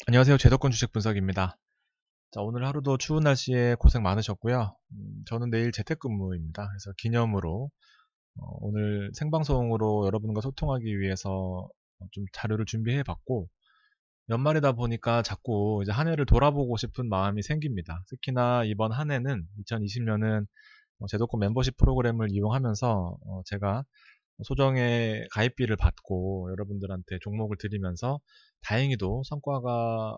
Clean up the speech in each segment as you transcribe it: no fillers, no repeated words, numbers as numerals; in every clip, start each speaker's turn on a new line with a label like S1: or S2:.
S1: 안녕하세요. 제도권 주식 분석입니다. 자, 오늘 하루도 추운 날씨에 고생 많으셨고요. 저는 내일 재택근무입니다. 그래서 기념으로 오늘 생방송으로 여러분과 소통하기 위해서 좀 자료를 준비해 봤고, 연말이다 보니까 자꾸 이제 한 해를 돌아보고 싶은 마음이 생깁니다. 특히나 이번 한 해는 2020년은 제도권 멤버십 프로그램을 이용하면서 제가 소정의 가입비를 받고 여러분들한테 종목을 드리면서 다행히도 성과가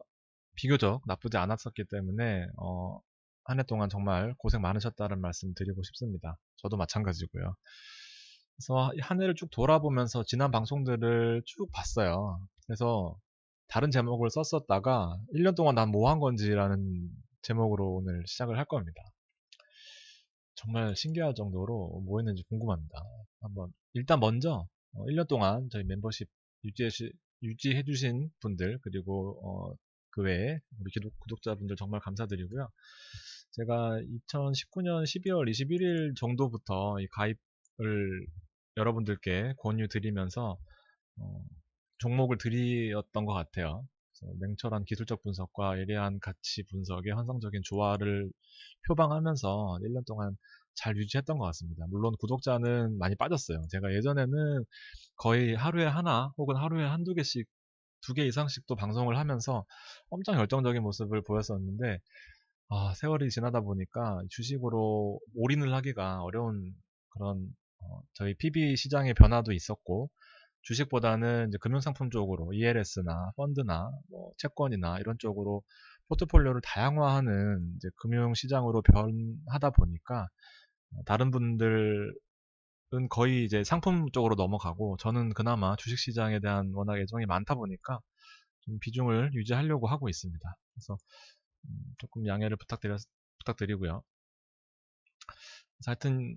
S1: 비교적 나쁘지 않았었기 때문에 한 해 동안 정말 고생 많으셨다는 말씀 드리고 싶습니다. 저도 마찬가지고요. 그래서 한 해를 쭉 돌아보면서 지난 방송들을 쭉 봤어요. 그래서 다른 제목을 썼었다가 1년 동안 난 뭐 한 건지라는 제목으로 오늘 시작을 할 겁니다. 정말 신기할 정도로 뭐 했는지 궁금합니다. 한번 일단 먼저 1년 동안 저희 멤버십 유지해 주신 분들 그리고 그 외에 우리 구독자분들 정말 감사드리고요. 제가 2019년 12월 21일 정도부터 이 가입을 여러분들께 권유 드리면서 어, 종목을 드렸던 것 같아요. 그래서 냉철한 기술적 분석과 예리한 가치 분석의 환상적인 조화를 표방하면서 1년 동안 잘 유지했던 것 같습니다. 물론 구독자는 많이 빠졌어요. 제가 예전에는 거의 하루에 하나 혹은 하루에 한두 개씩, 두 개 이상씩도 방송을 하면서 엄청 열정적인 모습을 보였었는데, 세월이 지나다 보니까 주식으로 올인을 하기가 어려운 그런 저희 PB 시장의 변화도 있었고, 주식보다는 이제 금융상품 쪽으로 ELS나 펀드나 뭐 채권이나 이런 쪽으로 포트폴리오를 다양화하는 이제 금융시장으로 변하다 보니까 다른 분들은 거의 이제 상품 쪽으로 넘어가고 저는 그나마 주식시장에 대한 워낙 애정이 많다 보니까 좀 비중을 유지하려고 하고 있습니다. 그래서 조금 양해를 부탁드리고요. 그래서 하여튼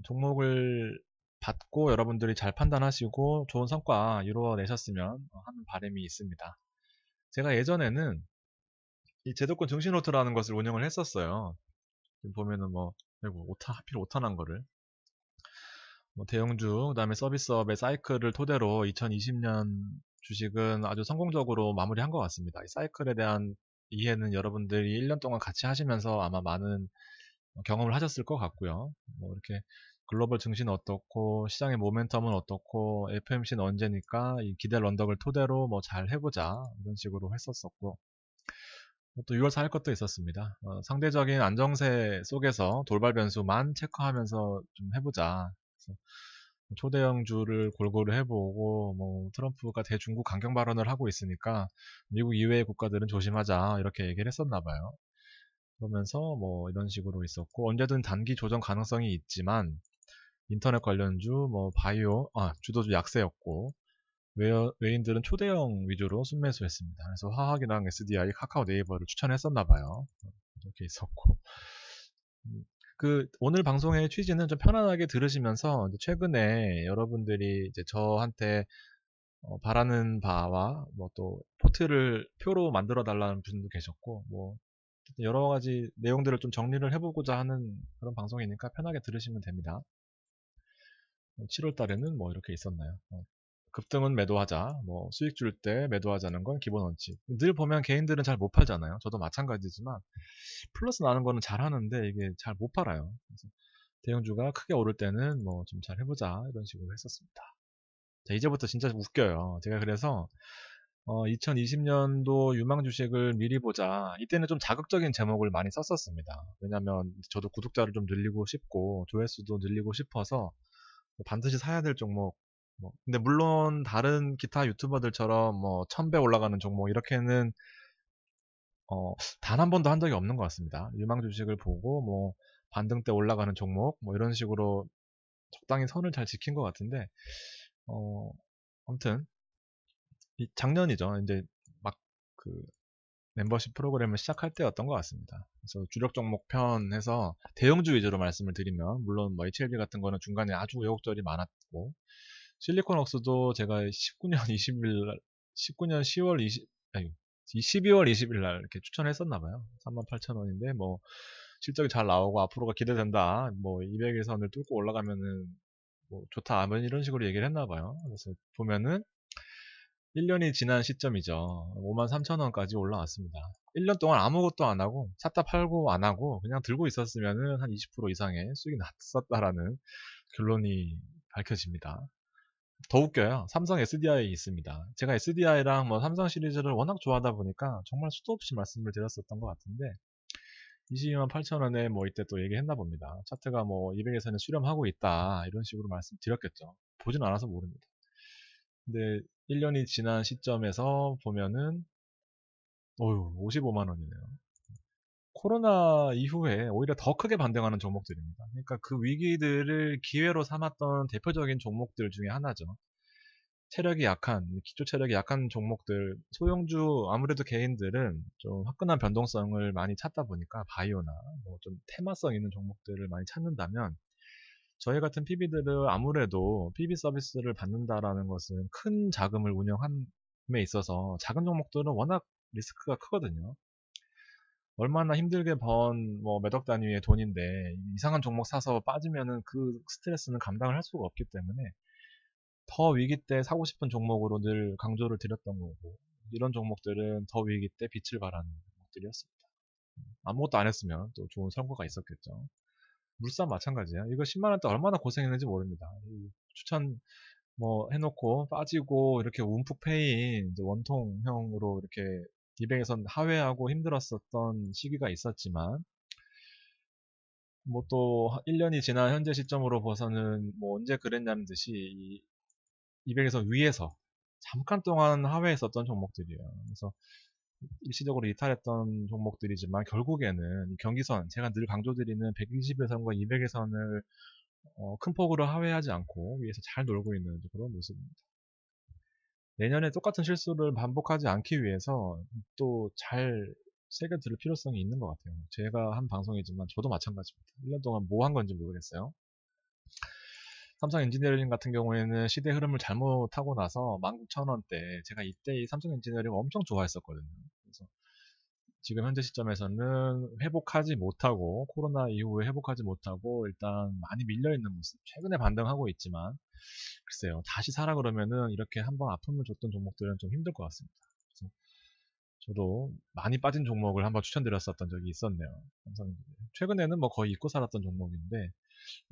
S1: 종목을 받고 여러분들이 잘 판단하시고 좋은 성과 이루어내셨으면 하는 바람이 있습니다. 제가 예전에는 이 제도권 증시노트라는 것을 운영을 했었어요. 지금 보면은 뭐, 아이고, 하필 오타난 거를. 뭐 대형주, 그다음에 서비스업의 사이클을 토대로 2020년 주식은 아주 성공적으로 마무리한 것 같습니다. 이 사이클에 대한 이해는 여러분들이 1년 동안 같이 하시면서 아마 많은 경험을 하셨을 것 같고요. 뭐 이렇게 글로벌 증시는 어떻고 시장의 모멘텀은 어떻고 FMC는 언제니까 이 기대 언덕을 토대로 뭐 잘 해보자 이런 식으로 했었었고 또 6월 4일 것도 있었습니다. 상대적인 안정세 속에서 돌발 변수만 체크하면서 좀 해보자. 그래서 초대형주를 골고루 해보고 뭐 트럼프가 대중국 강경 발언을 하고 있으니까 미국 이외의 국가들은 조심하자 이렇게 얘기를 했었나 봐요. 그러면서 뭐 이런 식으로 있었고 언제든 단기 조정 가능성이 있지만 인터넷 관련주 뭐 바이오 주도주 약세였고 외인들은 초대형 위주로 순매수했습니다. 그래서 화학이랑 SDI, 카카오 네이버를 추천했었나 봐요. 이렇게 있었고 오늘 방송의 취지는 좀 편안하게 들으시면서 최근에 여러분들이 이제 저한테 바라는 바와 뭐 또 포트를 표로 만들어 달라는 분도 계셨고 뭐 여러 가지 내용들을 좀 정리를 해보고자 하는 그런 방송이니까 편하게 들으시면 됩니다. 7월 달에는 뭐 이렇게 있었나요? 급등은 매도하자, 뭐 수익 줄 때 매도하자는 건 기본 원칙. 늘 보면 개인들은 잘 못 팔잖아요. 저도 마찬가지지만 플러스 나는 거는 잘 하는데 이게 잘 못 팔아요. 그래서 대형주가 크게 오를 때는 뭐 좀 잘 해보자 이런 식으로 했었습니다. 자, 이제부터 진짜 웃겨요. 제가 그래서 2020년도 유망 주식을 미리 보자. 이때는 좀 자극적인 제목을 많이 썼었습니다. 왜냐면 저도 구독자를 좀 늘리고 싶고 조회수도 늘리고 싶어서 반드시 사야 될 종목. 근데 물론 다른 기타 유튜버들처럼 뭐 1000배 올라가는 종목 이렇게는 단 한 번도 한 적이 없는 것 같습니다. 유망 주식을 보고 뭐 반등 때 올라가는 종목 뭐 이런 식으로 적당히 선을 잘 지킨 것 같은데 어, 아무튼 작년이죠. 이제 막 그 멤버십 프로그램을 시작할 때였던 것 같습니다. 그래서 주력 종목 편에서 대형주 위주로 말씀을 드리면 물론 뭐 HLB 같은 거는 중간에 아주 우여곡절이 많았고 실리콘웍스도 제가 19년 20일 19년 10월 20 아니 12월 20일 날 이렇게 추천했었나 봐요. 38,000원인데 뭐 실적이 잘 나오고 앞으로가 기대된다. 뭐 200일 선을 뚫고 올라가면은 뭐 좋다. 뭐 이런 식으로 얘기를 했나 봐요. 그래서 보면은 1년이 지난 시점이죠. 53,000원까지 올라왔습니다. 1년 동안 아무것도 안 하고 샀다 팔고 안 하고 그냥 들고 있었으면은 한 20% 이상의 수익이 났었다라는 결론이 밝혀집니다. 더 웃겨요. 삼성 SDI 있습니다. 제가 SDI랑 뭐 삼성 시리즈를 워낙 좋아하다 보니까 정말 수도 없이 말씀을 드렸었던 것 같은데 22만 8천원에 뭐 이때 또 얘기했나 봅니다. 차트가 뭐 200에서는 수렴하고 있다 이런 식으로 말씀드렸겠죠. 보진 않아서 모릅니다. 근데 1년이 지난 시점에서 보면은 어휴 55만 원이네요. 코로나 이후에 오히려 더 크게 반등하는 종목들입니다. 그러니까 그 위기들을 기회로 삼았던 대표적인 종목들 중에 하나죠. 체력이 약한, 기초 체력이 약한 종목들, 소형주 아무래도 개인들은 좀 화끈한 변동성을 많이 찾다 보니까 바이오나 뭐 좀 테마성 있는 종목들을 많이 찾는다면 저희 같은 PB들은 아무래도 PB 서비스를 받는다라는 것은 큰 자금을 운영함에 있어서 작은 종목들은 워낙 리스크가 크거든요. 얼마나 힘들게 번 뭐 몇억 단위의 돈인데 이상한 종목 사서 빠지면은 그 스트레스는 감당을 할 수가 없기 때문에 더 위기 때 사고 싶은 종목으로 늘 강조를 드렸던 거고 이런 종목들은 더 위기 때 빛을 발하는 종목들이었습니다. 아무것도 안 했으면 또 좋은 성과가 있었겠죠. 물산 마찬가지야. 이거 10만 원대 얼마나 고생했는지 모릅니다. 추천 뭐 해놓고 빠지고 이렇게 움푹 패인 이제 원통형으로 이렇게 200에선 하회하고 힘들었었던 시기가 있었지만 뭐 또 1년이 지난 현재 시점으로 봐서는 뭐 언제 그랬냐는 듯이 200에서 위에서 잠깐 동안 하회했었던 종목들이에요. 그래서 일시적으로 이탈했던 종목들이지만 결국에는 이 경기선 제가 늘 강조드리는 120일선과 200일선을 큰 폭으로 하회하지 않고 위에서 잘 놀고 있는 그런 모습입니다. 내년에 똑같은 실수를 반복하지 않기 위해서 또 잘 새겨들을 필요성이 있는 것 같아요. 제가 한 방송이지만 저도 마찬가지입니다. 1년 동안 뭐 한 건지 모르겠어요. 삼성 엔지니어링 같은 경우에는 시대 흐름을 잘못 타고 나서 19,000원대 제가 이때 이 삼성 엔지니어링 엄청 좋아했었거든요. 그래서 지금 현재 시점에서는 회복하지 못하고 코로나 이후에 회복하지 못하고 일단 많이 밀려있는 모습 최근에 반등하고 있지만 글쎄요 다시 사라 그러면은 이렇게 한번 아픔을 줬던 종목들은 좀 힘들 것 같습니다. 그래서 저도 많이 빠진 종목을 한번 추천드렸었던 적이 있었네요. 삼성 최근에는 뭐 거의 잊고 살았던 종목인데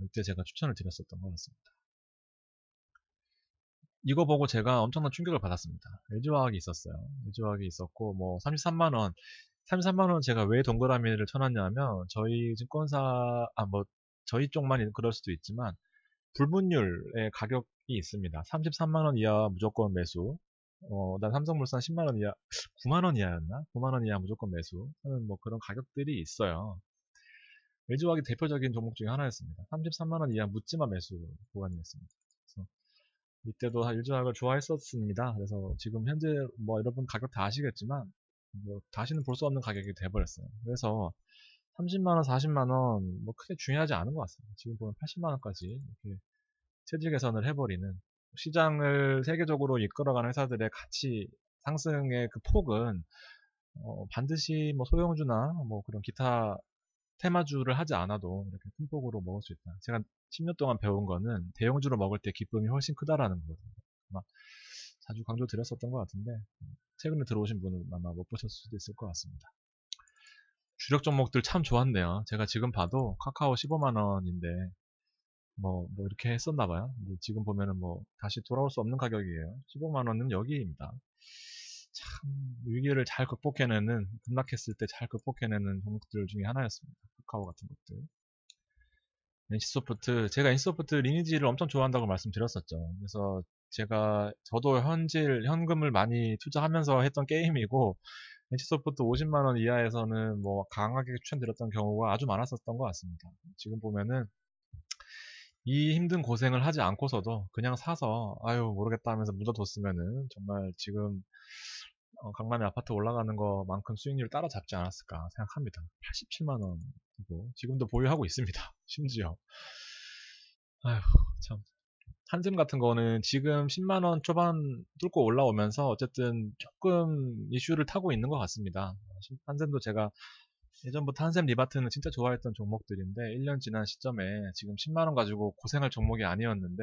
S1: 이때 제가 추천을 드렸었던 것 같습니다. 이거 보고 제가 엄청난 충격을 받았습니다. LG화학이 있었어요. LG화학이 있었고 뭐 33만원 33만원 제가 왜 동그라미를 쳐놨냐면 저희 증권사 뭐 저희 쪽만 그럴 수도 있지만 불문율의 가격이 있습니다. 33만원 이하 무조건 매수. 난 삼성물산 10만원 이하 9만원 이하였나? 9만원 이하 무조건 매수 하는 뭐 그런 가격들이 있어요. LG화학이 대표적인 종목 중에 하나였습니다. 33만원 이하 묻지마 매수 구간이었습니다. 그래서 이때도 일조학을 좋아했었습니다. 그래서 지금 현재 뭐 여러분 가격 다 아시겠지만 뭐 다시는 볼 수 없는 가격이 돼버렸어요. 그래서 30만원, 40만원 뭐 크게 중요하지 않은 것 같습니다. 지금 보면 80만원까지 이렇게 체질 개선을 해버리는 시장을 세계적으로 이끌어가는 회사들의 가치 상승의 그 폭은 반드시 뭐 소형주나 뭐 그런 기타 테마주를 하지 않아도 이렇게 큰 폭으로 먹을 수 있다. 제가 10년 동안 배운 거는 대형주로 먹을 때 기쁨이 훨씬 크다라는 거거든요. 아마 자주 강조 드렸었던 것 같은데 최근에 들어오신 분은 아마 못 보셨을 수도 있을 것 같습니다. 주력 종목들 참 좋았네요. 제가 지금 봐도 카카오 15만 원인데 뭐 이렇게 했었나 봐요. 근데 지금 보면은 뭐 다시 돌아올 수 없는 가격이에요. 15만 원은 여기입니다. 참 위기를 잘 극복해내는 급락했을 때 잘 극복해내는 종목들 중에 하나였습니다. 카카오 같은 것들. NC소프트, 제가 NC소프트 리니지를 엄청 좋아한다고 말씀드렸었죠. 그래서 저도 현금을 많이 투자하면서 했던 게임이고, NC소프트 50만원 이하에서는 뭐 강하게 추천드렸던 경우가 아주 많았었던 것 같습니다. 지금 보면은 이 힘든 고생을 하지 않고서도 그냥 사서, 아유, 모르겠다 하면서 묻어뒀으면은 정말 지금 강남에 아파트 올라가는 것만큼 수익률을 따라잡지 않았을까 생각합니다. 87만원이고, 지금도 보유하고 있습니다. 심지어. 아휴, 참. 한샘 같은 거는 지금 10만원 초반 뚫고 올라오면서 어쨌든 조금 이슈를 타고 있는 것 같습니다. 한샘도 제가 예전부터 한샘 리바트는 진짜 좋아했던 종목들인데 1년 지난 시점에 지금 10만원 가지고 고생할 종목이 아니었는데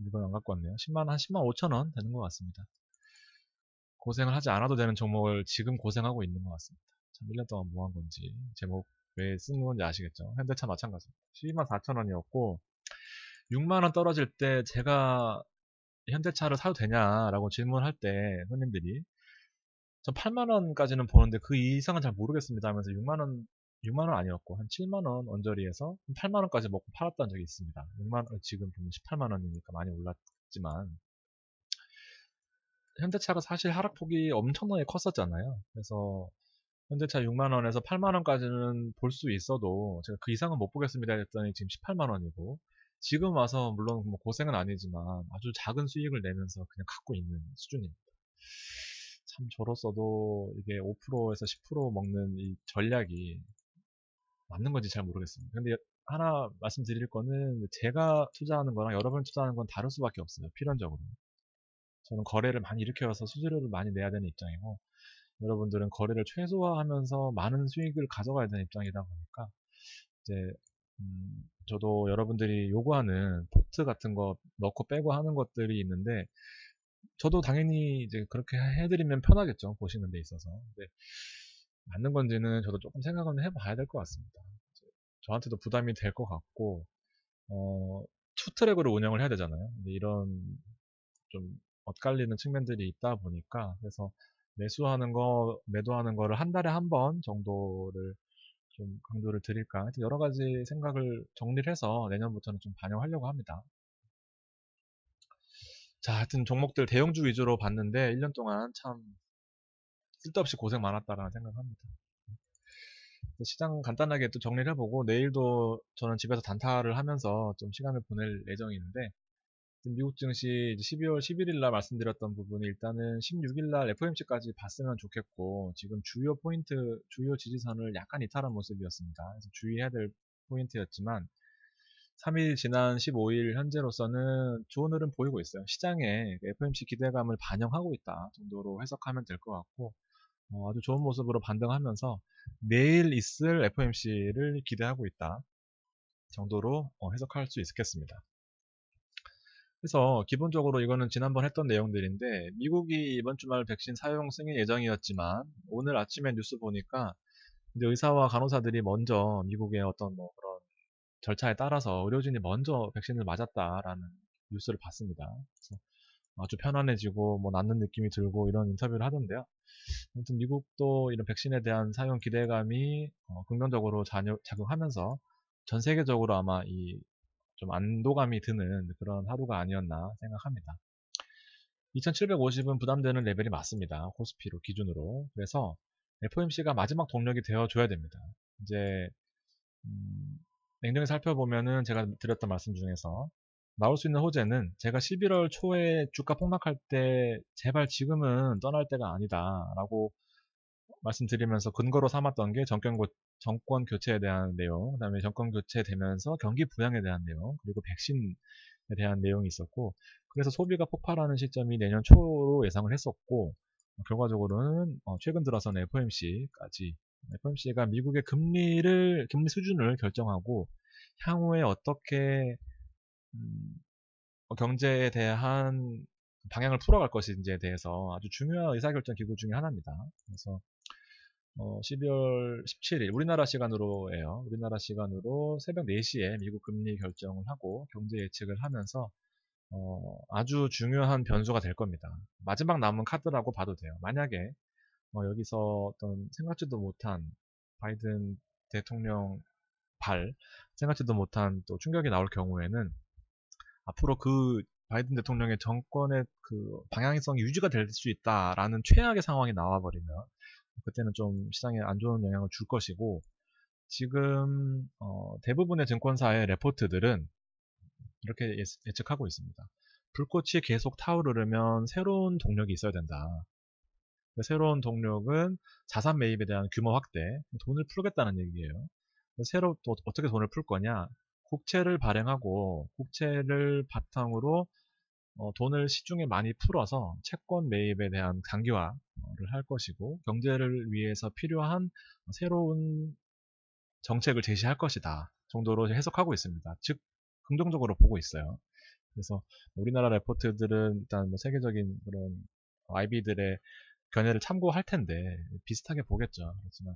S1: 이건 안 갖고 왔네요. 10만원, 한 10만 5천원 되는 것 같습니다. 고생을 하지 않아도 되는 종목을 지금 고생하고 있는 것 같습니다. 참 1년 동안 뭐 한 건지 제목 왜 쓴 건지 아시겠죠? 현대차 마찬가지입니다. 12만 4천 원이었고 6만 원 떨어질 때 제가 현대차를 사도 되냐라고 질문할 때 손님들이 전 8만 원까지는 보는데 그 이상은 잘 모르겠습니다 하면서 6만 원 아니었고 한 7만 원 언저리에서 8만 원까지 먹고 팔았던 적이 있습니다. 6만 원 지금 보면 18만 원이니까 많이 올랐지만 현대차가 사실 하락폭이 엄청나게 컸었잖아요. 그래서 현대차 6만 원에서 8만 원까지는 볼 수 있어도 제가 그 이상은 못 보겠습니다 했더니 지금 18만 원이고 지금 와서 물론 뭐 고생은 아니지만 아주 작은 수익을 내면서 그냥 갖고 있는 수준입니다. 참 저로서도 이게 5%에서 10% 먹는 이 전략이 맞는 건지 잘 모르겠습니다. 근데 하나 말씀드릴 거는 제가 투자하는 거랑 여러분이 투자하는 건 다를 수밖에 없어요. 필연적으로. 저는 거래를 많이 일으켜서 수수료를 많이 내야 되는 입장이고 여러분들은 거래를 최소화하면서 많은 수익을 가져가야 되는 입장이다 보니까 이제 저도 여러분들이 요구하는 포트 같은 거 넣고 빼고 하는 것들이 있는데 저도 당연히 이제 그렇게 해드리면 편하겠죠. 보시는 데 있어서. 근데 맞는 건지는 저도 조금 생각은 해봐야 될 것 같습니다. 저한테도 부담이 될 것 같고 투트랙으로 운영을 해야 되잖아요. 근데 이런 좀 엇갈리는 측면들이 있다 보니까 그래서 매수하는 거, 매도하는 거를 한 달에 한 번 정도를 좀 강조를 드릴까. 하여튼 여러 가지 생각을 정리를 해서 내년부터는 좀 반영하려고 합니다. 자, 하여튼 종목들 대형주 위주로 봤는데 1년 동안 참 쓸데없이 고생 많았다라는 생각합니다. 시장 간단하게 또 정리를 해보고 내일도 저는 집에서 단타를 하면서 좀 시간을 보낼 예정인데 미국 증시 12월 11일 날 말씀드렸던 부분이 일단은 16일 날 FOMC까지 봤으면 좋겠고 지금 주요 포인트, 주요 지지선을 약간 이탈한 모습이었습니다. 그래서 주의해야 될 포인트였지만 3일 지난 15일 현재로서는 좋은 흐름 보이고 있어요. 시장에 FOMC 기대감을 반영하고 있다 정도로 해석하면 될 것 같고 아주 좋은 모습으로 반등하면서 내일 있을 FOMC를 기대하고 있다 정도로 해석할 수 있겠습니다. 그래서 기본적으로 이거는 지난번 했던 내용들인데 미국이 이번 주말 백신 사용 승인 예정이었지만 오늘 아침에 뉴스 보니까 이제 의사와 간호사들이 먼저 미국의 어떤 뭐 그런 절차에 따라서 의료진이 먼저 백신을 맞았다라는 뉴스를 봤습니다. 그래서 아주 편안해지고 뭐 낫는 느낌이 들고 이런 인터뷰를 하던데요. 아무튼 미국도 이런 백신에 대한 사용 기대감이 긍정적으로 작용하면서 전 세계적으로 아마 이 좀 안도감이 드는 그런 하루가 아니었나 생각합니다. 2750은 부담되는 레벨이 맞습니다. 코스피로 기준으로. 그래서 FOMC가 마지막 동력이 되어줘야 됩니다. 이제 냉정히 살펴보면은 제가 드렸던 말씀 중에서 나올 수 있는 호재는 제가 11월 초에 주가 폭락할 때 제발 지금은 떠날 때가 아니다 라고 말씀드리면서 근거로 삼았던 게 정권 교체에 대한 내용, 그 다음에 정권 교체되면서 경기 부양에 대한 내용, 그리고 백신에 대한 내용이 있었고, 그래서 소비가 폭발하는 시점이 내년 초로 예상을 했었고, 결과적으로는 최근 들어서는 FOMC가 미국의 금리 수준을 결정하고 향후에 어떻게 경제에 대한 방향을 풀어갈 것인지에 대해서 아주 중요한 의사결정 기구 중에 하나입니다. 그래서 12월 17일 우리나라 시간으로예요. 우리나라 시간으로 새벽 4시에 미국 금리 결정을 하고 경제 예측을 하면서 아주 중요한 변수가 될 겁니다. 마지막 남은 카드라고 봐도 돼요. 만약에 여기서 어떤 생각지도 못한 바이든 대통령 생각지도 못한 또 충격이 나올 경우에는 앞으로 그 바이든 대통령의 정권의 그 방향성이 유지가 될 수 있다라는 최악의 상황이 나와버리면 그때는 좀 시장에 안 좋은 영향을 줄 것이고 지금 대부분의 증권사의 레포트들은 이렇게 예측하고 있습니다. 불꽃이 계속 타오르려면 새로운 동력이 있어야 된다. 그 새로운 동력은 자산 매입에 대한 규모 확대, 돈을 풀겠다는 얘기예요. 새로 또 어떻게 돈을 풀 거냐? 국채를 발행하고 국채를 바탕으로 돈을 시중에 많이 풀어서 채권 매입에 대한 장기화를 할 것이고 경제를 위해서 필요한 새로운 정책을 제시할 것이다 정도로 해석하고 있습니다. 즉 긍정적으로 보고 있어요. 그래서 우리나라 레포트들은 일단 뭐 세계적인 그런 IB들의 견해를 참고할 텐데 비슷하게 보겠죠. 그렇지만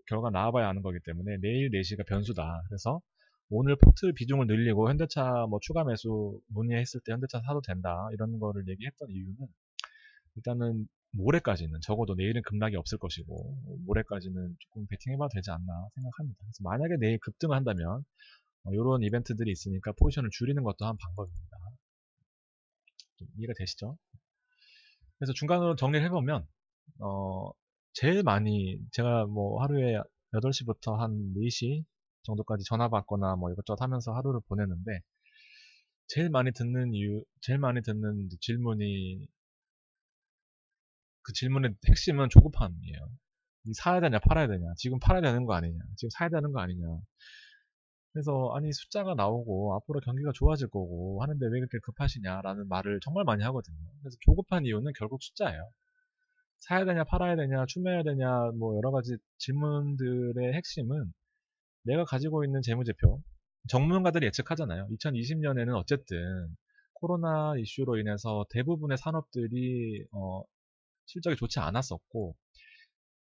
S1: 결과 나와봐야 아는 거기 때문에 내일 4시가 변수다. 그래서 오늘 포트 비중을 늘리고 현대차 뭐 추가 매수 문의했을 때 현대차 사도 된다. 이런 거를 얘기했던 이유는 일단은 모레까지는 적어도 내일은 급락이 없을 것이고 모레까지는 조금 베팅해봐도 되지 않나 생각합니다. 그래서 만약에 내일 급등을 한다면 이런 이벤트들이 있으니까 포지션을 줄이는 것도 한 방법입니다. 좀 이해가 되시죠? 그래서 중간으로 정리를 해보면 제일 많이 제가 뭐 하루에 8시부터 한 4시 정도까지 전화 받거나 뭐 이것저것 하면서 하루를 보내는데 제일 많이 듣는 질문이 그 질문의 핵심은 조급함이에요. 이 사야 되냐 팔아야 되냐 지금 팔아야 되는 거 아니냐 지금 사야 되는 거 아니냐 그래서 아니 숫자가 나오고 앞으로 경기가 좋아질 거고 하는데 왜 그렇게 급하시냐라는 말을 정말 많이 하거든요. 그래서 조급한 이유는 결국 숫자예요. 사야 되냐 팔아야 되냐 추매해야 되냐 뭐 여러 가지 질문들의 핵심은 내가 가지고 있는 재무제표 전문가들이 예측하잖아요. 2020년에는 어쨌든 코로나 이슈로 인해서 대부분의 산업들이 실적이 좋지 않았었고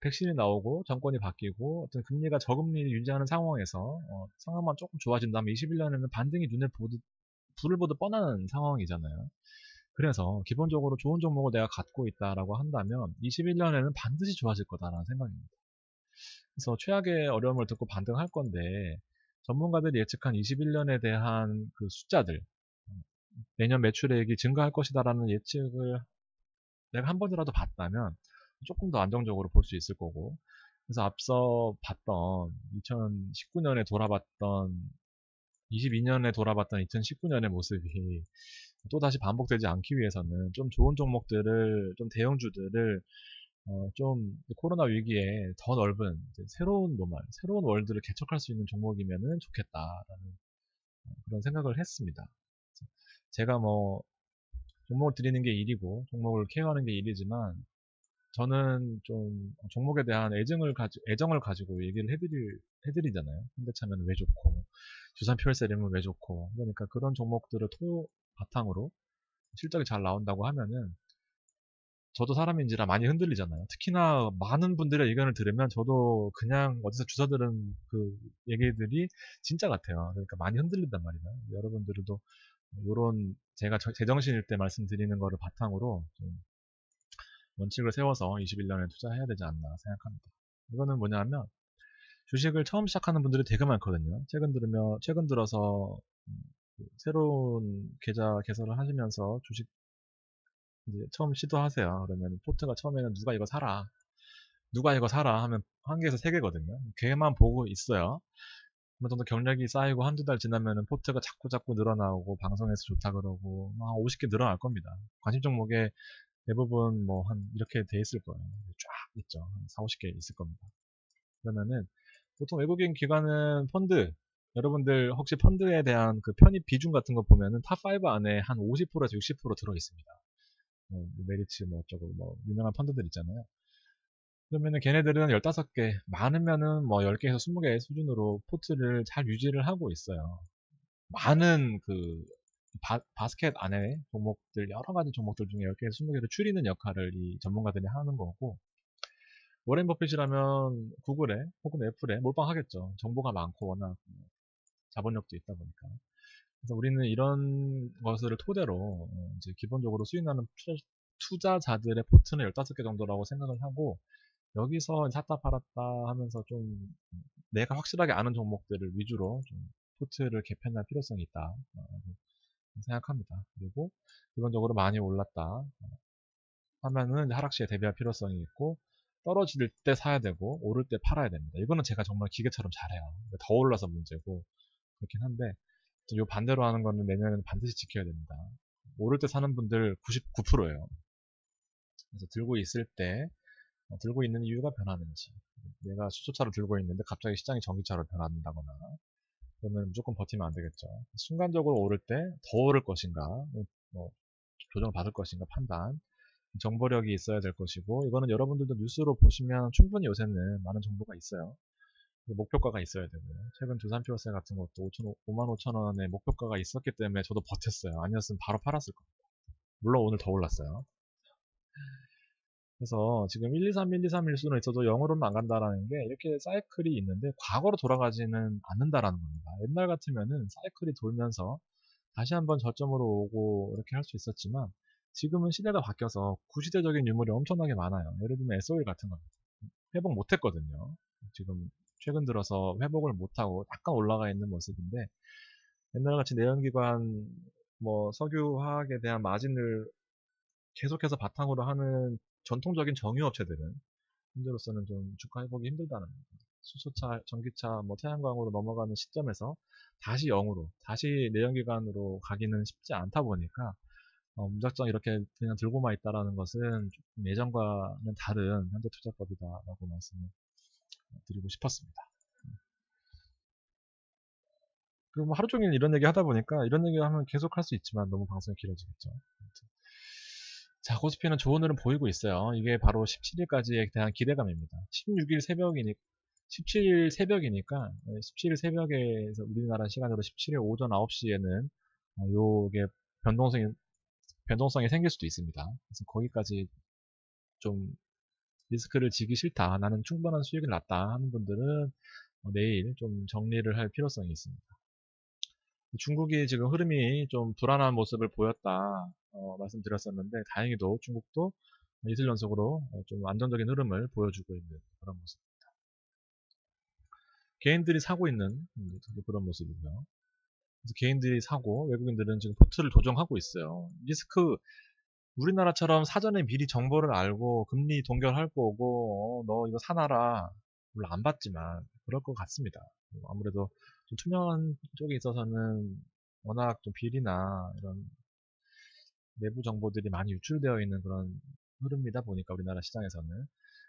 S1: 백신이 나오고 정권이 바뀌고 어떤 금리가 저금리를 유지하는 상황에서 상황만 조금 좋아진다면 21년에는 반등이 눈에 불을 보듯 뻔한 상황이잖아요. 그래서 기본적으로 좋은 종목을 내가 갖고 있다라고 한다면 21년에는 반드시 좋아질 거다라는 생각입니다. 그래서 최악의 어려움을 듣고 반등할 건데 전문가들이 예측한 21년에 대한 그 숫자들 내년 매출액이 증가할 것이다라는 예측을 내가 한 번이라도 봤다면 조금 더 안정적으로 볼 수 있을 거고 그래서 앞서 봤던 2019년에 돌아봤던 22년에 돌아봤던 2019년의 모습이 또다시 반복되지 않기 위해서는 좀 좋은 종목들을 좀 대형주들을 좀 코로나 위기에 더 넓은 새로운 노말, 새로운 월드를 개척할 수 있는 종목이면은 좋겠다라는 그런 생각을 했습니다. 제가 뭐 종목을 드리는 게 일이고 종목을 케어하는 게 일이지만 저는 좀 종목에 대한 애정을 가지고 얘기를 해드리잖아요. 현대차면 왜 좋고, 두산 퓨얼셀이면 왜 좋고, 그러니까 그런 종목들을 바탕으로 실적이 잘 나온다고 하면은 저도 사람인지라 많이 흔들리잖아요. 특히나 많은 분들의 의견을 들으면 저도 그냥 어디서 주워 들은 그 얘기들이 진짜 같아요. 그러니까 많이 흔들린단 말이에요. 여러분들도 이런 제가 제정신일 때 말씀드리는 거를 바탕으로 좀 원칙을 세워서 21년에 투자해야 되지 않나 생각합니다. 이거는 뭐냐면 주식을 처음 시작하는 분들이 되게 많거든요. 최근 들어서 새로운 계좌 개설을 하시면서 주식 이제 처음 시도하세요. 그러면 포트가 처음에는 누가 이거 사라 하면 한 개에서 세 개거든요. 걔만 보고 있어요. 어느 정도 경력이 쌓이고 한두 달 지나면은 포트가 자꾸 늘어나고 방송에서 좋다 그러고 한 50개 늘어날 겁니다. 관심 종목에 대부분 뭐 한 이렇게 돼 있을 거예요. 쫙 있죠. 한 4, 50개 있을 겁니다. 그러면은 보통 외국인 기관은 펀드 여러분들 혹시 펀드에 대한 그 편입 비중 같은 거 보면은 탑5 안에 한 50%에서 60% 들어 있습니다. 뭐 메리츠 뭐 어쩌고 뭐 유명한 펀드들 있잖아요. 그러면은 걔네들은 15개, 많으면은 뭐 10개에서 20개 수준으로 포트를 잘 유지를 하고 있어요. 많은 그 바스켓 안에 종목들, 여러 가지 종목들 중에 10개에서 20개를 추리는 역할을 이 전문가들이 하는 거고, 워렌 버핏이라면 구글에 혹은 애플에 몰빵하겠죠. 정보가 많고 워낙 자본력도 있다 보니까. 그래서 우리는 이런 것을 토대로 이제 기본적으로 수익 나는 투자자들의 포트는 15개 정도라고 생각을 하고 여기서 샀다 팔았다 하면서 좀 내가 확실하게 아는 종목들을 위주로 좀 포트를 개편할 필요성이 있다 생각합니다. 그리고 기본적으로 많이 올랐다 하면은 하락시에 대비할 필요성이 있고 떨어질 때 사야 되고 오를 때 팔아야 됩니다. 이거는 제가 정말 기계처럼 잘해요. 더 올라서 문제고 그렇긴 한데 요 반대로 하는 거는 내년에는 반드시 지켜야 됩니다. 오를 때 사는 분들 99%예요. 그래서 들고 있는 이유가 변하는지 내가 수소차로 들고 있는데 갑자기 시장이 전기차로 변한다거나 그러면 무조건 버티면 안 되겠죠. 순간적으로 오를 때 더 오를 것인가 뭐 조정을 받을 것인가 판단 정보력이 있어야 될 것이고 이거는 여러분들도 뉴스로 보시면 충분히 요새는 많은 정보가 있어요. 목표가가 있어야 되고요. 최근 두산퓨어셀 같은 것도 55,000원의 목표가가 있었기 때문에 저도 버텼어요. 아니었으면 바로 팔았을 겁니다. 물론 오늘 더 올랐어요. 그래서 지금 1, 2, 3, 1, 2, 3일 수는 있어도 0으로는 안 간다라는 게 이렇게 사이클이 있는데 과거로 돌아가지는 않는다라는 겁니다. 옛날 같으면은 사이클이 돌면서 다시 한번 저점으로 오고 이렇게 할 수 있었지만 지금은 시대가 바뀌어서 구시대적인 유물이 엄청나게 많아요. 예를 들면 SOE 같은 겁니다. 회복 못했거든요. 지금 최근 들어서 회복을 못하고 약간 올라가 있는 모습인데 옛날같이 내연기관 뭐 석유화학에 대한 마진을 계속해서 바탕으로 하는 전통적인 정유업체들은 현재로서는 좀 주가 회복이 힘들다는 겁니다. 수소차, 전기차, 뭐 태양광으로 넘어가는 시점에서 다시 0으로, 다시 내연기관으로 가기는 쉽지 않다 보니까 무작정 이렇게 그냥 들고만 있다라는 것은 조금 예전과는 다른 현재 투자법이다라고 말씀을 드리고 싶었습니다. 그리고 뭐 하루 종일 이런 얘기 하다 보니까 이런 얘기 하면 계속 할 수 있지만 너무 방송이 길어지겠죠. 아무튼. 자, 코스피는 좋은 흐름 보이고 있어요. 이게 바로 17일까지에 대한 기대감입니다. 16일 새벽이니, 17일 새벽이니까, 17일 새벽에서 우리나라 시간으로 17일 오전 9시에는, 요게 변동성이 생길 수도 있습니다. 그래서 거기까지 좀 리스크를 지기 싫다. 나는 충분한 수익을 났다 하는 분들은 내일 좀 정리를 할 필요성이 있습니다. 중국이 지금 흐름이 좀 불안한 모습을 보였다 말씀드렸었는데 다행히도 중국도 이틀 연속으로 좀 안정적인 흐름을 보여주고 있는 그런 모습. 개인들이 사고 있는 그런 모습이고요. 그래서 개인들이 사고 외국인들은 지금 포트를 조정하고 있어요. 리스크 우리나라처럼 사전에 미리 정보를 알고 금리 동결할 거고 너 이거 사놔라 물론 안 받지만 그럴 것 같습니다. 아무래도 좀 투명한 쪽에 있어서는 워낙 좀 비리나 이런 내부 정보들이 많이 유출되어 있는 그런 흐름이다 보니까 우리나라 시장에서는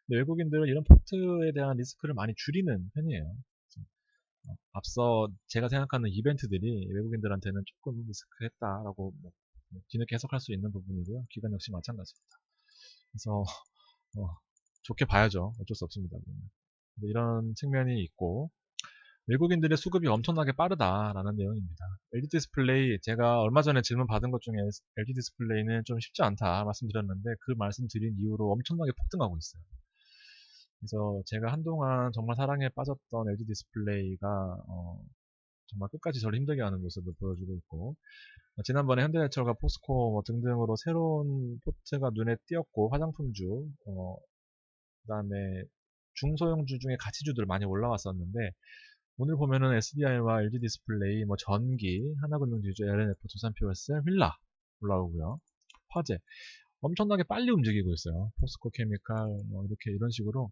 S1: 근데 외국인들은 이런 포트에 대한 리스크를 많이 줄이는 편이에요. 앞서 제가 생각하는 이벤트들이 외국인들한테는 조금 리스크했다라고 뭐 뒤늦게 해석할 수 있는 부분이고요. 기관 역시 마찬가지입니다. 그래서 좋게 봐야죠. 어쩔 수 없습니다. 이런 측면이 있고 외국인들의 수급이 엄청나게 빠르다라는 내용입니다. LG 디스플레이 제가 얼마 전에 질문 받은 것 중에 LG 디스플레이는 좀 쉽지 않다 말씀드렸는데 그 말씀드린 이후로 엄청나게 폭등하고 있어요. 그래서 제가 한동안 정말 사랑에 빠졌던 LG 디스플레이가 정말 끝까지 저를 힘들게 하는 모습을 보여주고 있고 지난번에 현대해철과 포스코 뭐 등등으로 새로운 포트가 눈에 띄었고 화장품주 그다음에 중소형주 중에 가치주들 많이 올라왔었는데 오늘 보면은 SDI와 LG 디스플레이, 뭐 전기, 하나금융지주, LNF, 두산표열셀, 휠라 올라오고요. 화재 엄청나게 빨리 움직이고 있어요. 포스코 케미칼 뭐 이렇게 이런 식으로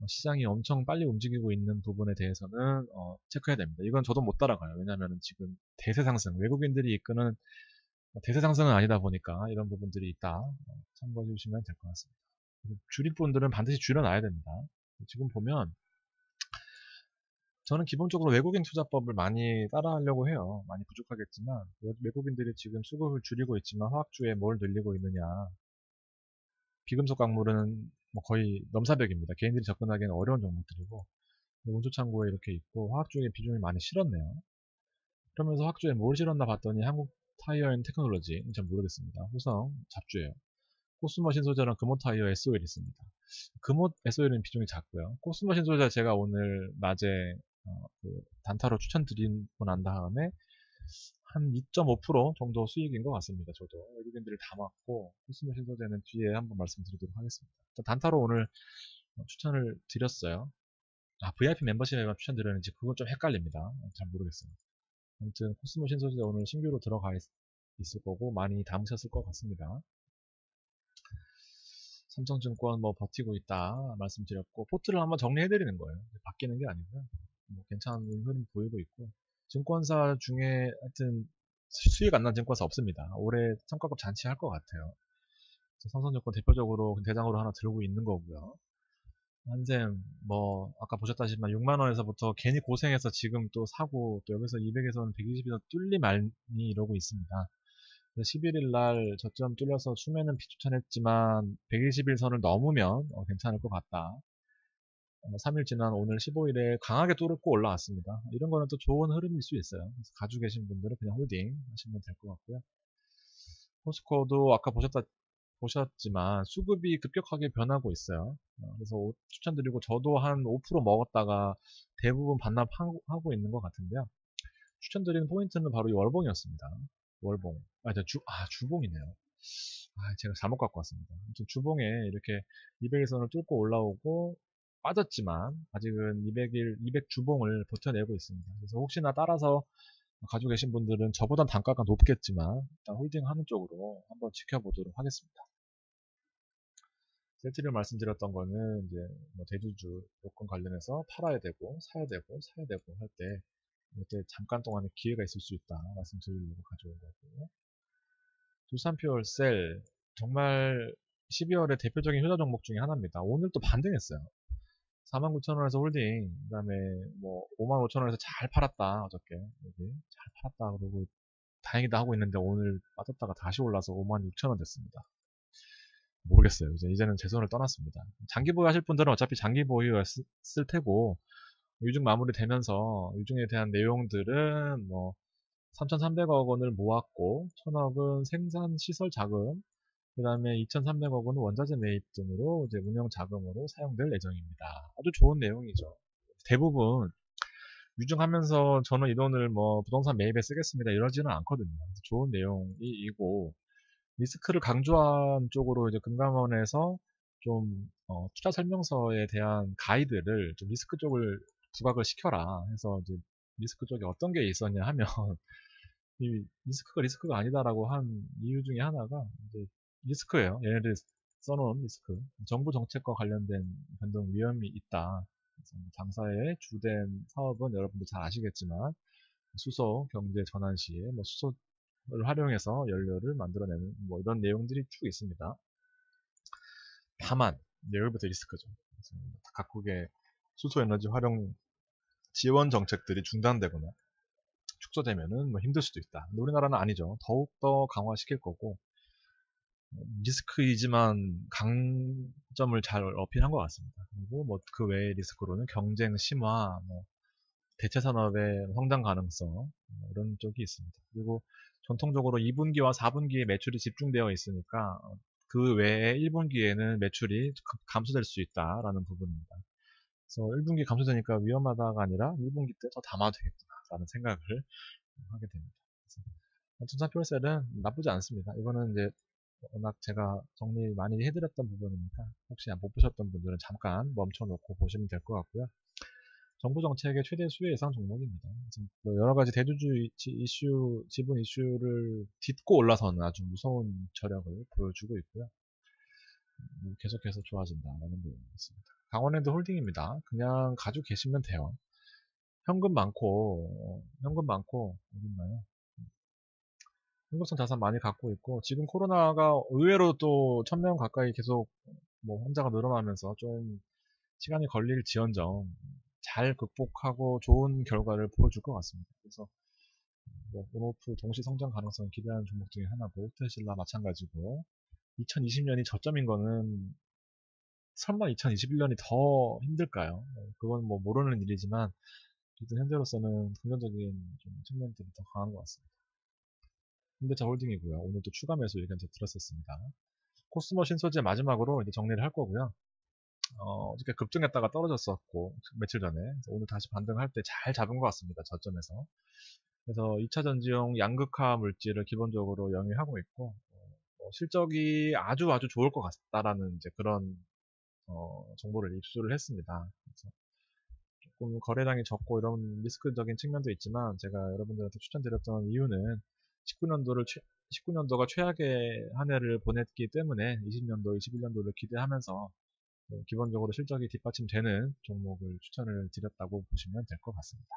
S1: 시장이 엄청 빨리 움직이고 있는 부분에 대해서는 체크해야 됩니다. 이건 저도 못 따라가요. 왜냐하면 지금 대세 상승, 외국인들이 이끄는 대세 상승은 아니다 보니까 이런 부분들이 있다. 참고해 주시면 될 것 같습니다. 줄일 분들은 반드시 줄여놔야 됩니다. 지금 보면 저는 기본적으로 외국인 투자법을 많이 따라하려고 해요. 많이 부족하겠지만 외국인들이 지금 수급을 줄이고 있지만 화학주에 뭘 늘리고 있느냐. 비금속 광물은 뭐 거의 넘사벽입니다. 개인들이 접근하기에는 어려운 종목들이고 온수창고에 이렇게 있고 화학주의 비중이 많이 실었네요. 그러면서 화학주에 뭘 실었나 봤더니 한국 타이어 앤 테크놀로지 잘 모르겠습니다. 후성 잡주예요. 코스머신 소재랑 금호타이어 SOL 있습니다. 금호 SOL은 비중이 작고요. 코스머신 소재 제가 오늘 낮에 그 단타로 추천드리고 난 다음에 한 2.5% 정도 수익인 것 같습니다. 저도 외국인들을 다 맞고 코스모신 소재는 뒤에 한번 말씀드리도록 하겠습니다. 단타로 오늘 추천을 드렸어요. VIP 멤버십에만 추천드렸는지 그건 좀 헷갈립니다. 잘 모르겠어요. 아무튼 코스모신 소재 오늘 신규로 들어가 있을 거고 많이 담으셨을 것 같습니다. 삼성증권 뭐 버티고 있다 말씀드렸고 포트를 한번 정리해드리는 거예요. 바뀌는 게 아니고요. 뭐 괜찮은 흐름 보이고 있고 증권사 중에 하여튼 수익 안 난 증권사 없습니다. 올해 성과급 잔치할 것 같아요. 삼성증권 대표적으로 대장으로 하나 들고 있는 거고요. 한샘 뭐 아까 보셨다시피 6만원에서부터 괜히 고생해서 지금 또 사고 또 여기서 200에서는 120에서 뚫리 말니 이러고 있습니다. 11일 날 저점 뚫려서 추매는 비추천했지만 120일 선을 넘으면 괜찮을 것 같다. 3일 지난 오늘 15일에 강하게 뚫고 올라왔습니다. 이런 거는 또 좋은 흐름일 수 있어요. 그래서 가지고 계신 분들은 그냥 홀딩 하시면 될 것 같고요. 포스코도 아까 보셨지만 수급이 급격하게 변하고 있어요. 그래서 추천드리고 저도 한 5% 먹었다가 대부분 반납하고 있는 것 같은데요. 추천드리는 포인트는 바로 이 월봉이었습니다. 월봉. 주봉이네요. 제가 잘못 갖고 왔습니다. 아무튼 주봉에 이렇게 200일선을 뚫고 올라오고 빠졌지만 아직은 200 주봉을 버텨내고 있습니다. 그래서 혹시나 따라서 가지고 계신 분들은 저보단 단가가 높겠지만 일단 홀딩하는 쪽으로 한번 지켜보도록 하겠습니다. 셀트리온 말씀드렸던 거는 이제 뭐 대주주 요건 관련해서 팔아야 되고 사야 되고 할 때 이때 잠깐 동안의 기회가 있을 수 있다 말씀드리려고 가져온 거고, 두산퓨얼셀 정말 12월의 대표적인 효자 종목 중에 하나입니다. 오늘 또 반등했어요. 49,000원에서 홀딩, 그 다음에 뭐 55,000원에서 잘 팔았다 어저께 여기 잘 팔았다 그러고 다행이다 하고 있는데 오늘 빠졌다가 다시 올라서 56,000원 됐습니다. 모르겠어요. 이제는 제 손을 떠났습니다. 장기 보유하실 분들은 어차피 장기 보유였을 테고, 유증 마무리되면서 유증에 대한 내용들은 뭐 3,300억 원을 모았고 1,000억은 생산 시설 자금, 그 다음에 2,300억 원은 원자재 매입 등으로 이제 운영 자금으로 사용될 예정입니다. 아주 좋은 내용이죠. 대부분 유증하면서 저는 이 돈을 뭐 부동산 매입에 쓰겠습니다 이러지는 않거든요. 좋은 내용이고, 리스크를 강조한 쪽으로 이제 금감원에서 좀 투자 설명서에 대한 가이드를 좀 리스크 쪽을 부각을 시켜라 해서 이제 리스크 쪽에 어떤 게 있었냐 하면 이 리스크가 아니다라고 한 이유 중에 하나가 이제 리스크예요. 얘네들이 써놓은 리스크. 정부 정책과 관련된 변동 위험이 있다. 그래서 당사의 주된 사업은 여러분들 잘 아시겠지만 수소 경제 전환 시에 뭐 수소를 활용해서 연료를 만들어내는 뭐 이런 내용들이 쭉 있습니다. 다만 여기부터 리스크죠. 각국의 수소 에너지 활용 지원 정책들이 중단되거나 축소되면은 뭐 힘들 수도 있다. 근데 우리나라는 아니죠. 더욱더 강화시킬 거고, 리스크이지만 강점을 잘 어필한 것 같습니다. 그리고 뭐 그 외의 리스크로는 경쟁 심화, 뭐 대체 산업의 성장 가능성, 뭐 이런 쪽이 있습니다. 그리고 전통적으로 2분기와 4분기에 매출이 집중되어 있으니까 그 외에 1분기에는 매출이 감소될 수 있다라는 부분입니다. 그래서 1분기 감소되니까 위험하다가 아니라 1분기 때 더 담아도 되겠구나라는 생각을 하게 됩니다. 투자표셀은 나쁘지 않습니다. 이거는 이제 워낙 제가 정리 많이 해드렸던 부분이니까 혹시 못 보셨던 분들은 잠깐 멈춰놓고 보시면 될 것 같고요. 정부 정책의 최대 수혜 예상 종목입니다. 여러 가지 대주주 이슈, 지분 이슈를 딛고 올라서는 아주 무서운 저력을 보여주고 있고요. 계속해서 좋아진다라는 내용이었습니다. 강원랜드 홀딩입니다. 그냥 가지고 계시면 돼요. 현금 많고 어디 있나요? 현금성 자산 많이 갖고 있고, 지금 코로나가 의외로 또 1,000명 가까이 계속 뭐 환자가 늘어나면서 좀 시간이 걸릴지언정 잘 극복하고 좋은 결과를 보여줄 것 같습니다. 그래서 뭐 온오프 동시 성장 가능성 기대하는 종목 중에 하나고, 테슬라 마찬가지고, 2020년이 저점인 거는 설마 2021년이 더 힘들까요? 그건 뭐 모르는 일이지만 어쨌든 현재로서는 긍정적인 좀 측면들이 더 강한 것 같습니다. 현대차 홀딩이고요. 오늘 또 추가 매수 의견 들었었습니다. 코스모 신소재 마지막으로 이제 정리를 할 거고요. 어저께 급등했다가 떨어졌었고 며칠 전에, 오늘 다시 반등할 때 잘 잡은 것 같습니다. 저점에서. 그래서 2차 전지용 양극화 물질을 기본적으로 영위하고 있고, 실적이 아주 좋을 것 같다라는 이제 그런 정보를 입수를 했습니다. 그래서 조금 거래량이 적고 이런 리스크적인 측면도 있지만 제가 여러분들한테 추천드렸던 이유는 19년도가 최악의 한 해를 보냈기 때문에 20년도, 21년도를 기대하면서 기본적으로 실적이 뒷받침되는 종목을 추천을 드렸다고 보시면 될 것 같습니다.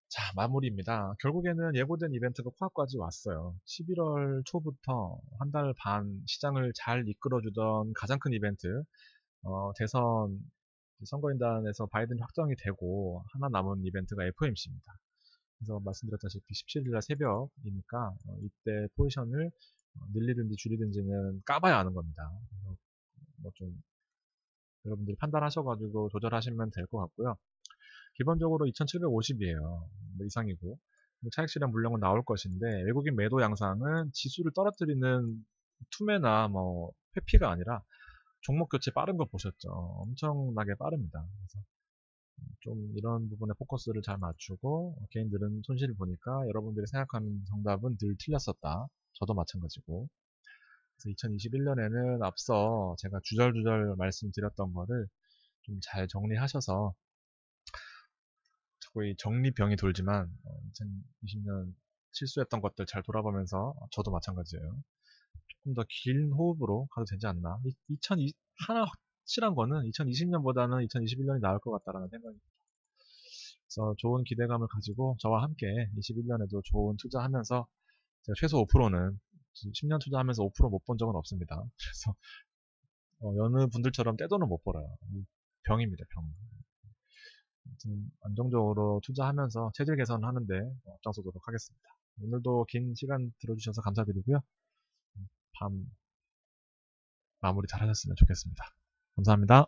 S1: 자, 마무리입니다. 결국에는 예고된 이벤트가 코앞까지 왔어요. 11월 초부터 한 달 반 시장을 잘 이끌어주던 가장 큰 이벤트, 대선 선거인단에서 바이든이 확정이 되고 하나 남은 이벤트가 FOMC입니다. 그래서 말씀드렸다시피 17일날 새벽이니까 이때 포지션을 늘리든지 줄이든지는 까봐야 아는 겁니다. 그래서 뭐 좀 여러분들이 판단하셔가지고 조절하시면 될 것 같고요. 기본적으로 2750이에요. 뭐 이상이고. 차익 실현 물량은 나올 것인데, 외국인 매도 양상은 지수를 떨어뜨리는 투매나 뭐 회피가 아니라 종목 교체 빠른 거 보셨죠? 엄청나게 빠릅니다. 그래서 좀 이런 부분에 포커스를 잘 맞추고 개인들은 손실을 보니까 여러분들이 생각하는 정답은 늘 틀렸었다. 저도 마찬가지고. 그래서 2021년에는 앞서 제가 주절주절 말씀드렸던 거를 좀 잘 정리하셔서 자꾸 이 정리병이 돌지만 2020년 실수했던 것들 잘 돌아보면서 저도 마찬가지예요. 조금 더 긴 호흡으로 가도 되지 않나. 하나 확실한 거는 2020년보다는 2021년이 나을 것 같다라는 생각입니다. 그래서 좋은 기대감을 가지고 저와 함께 21년에도 좋은 투자하면서 제가 최소 5%는 10년 투자하면서 5% 못 본 적은 없습니다. 그래서 여느 분들처럼 떼돈은 못 벌어요. 병입니다, 병. 아무튼 안정적으로 투자하면서 체질 개선하는데 앞장서도록 하겠습니다. 오늘도 긴 시간 들어주셔서 감사드리고요. 밤 마무리 잘 하셨으면 좋겠습니다. 감사합니다.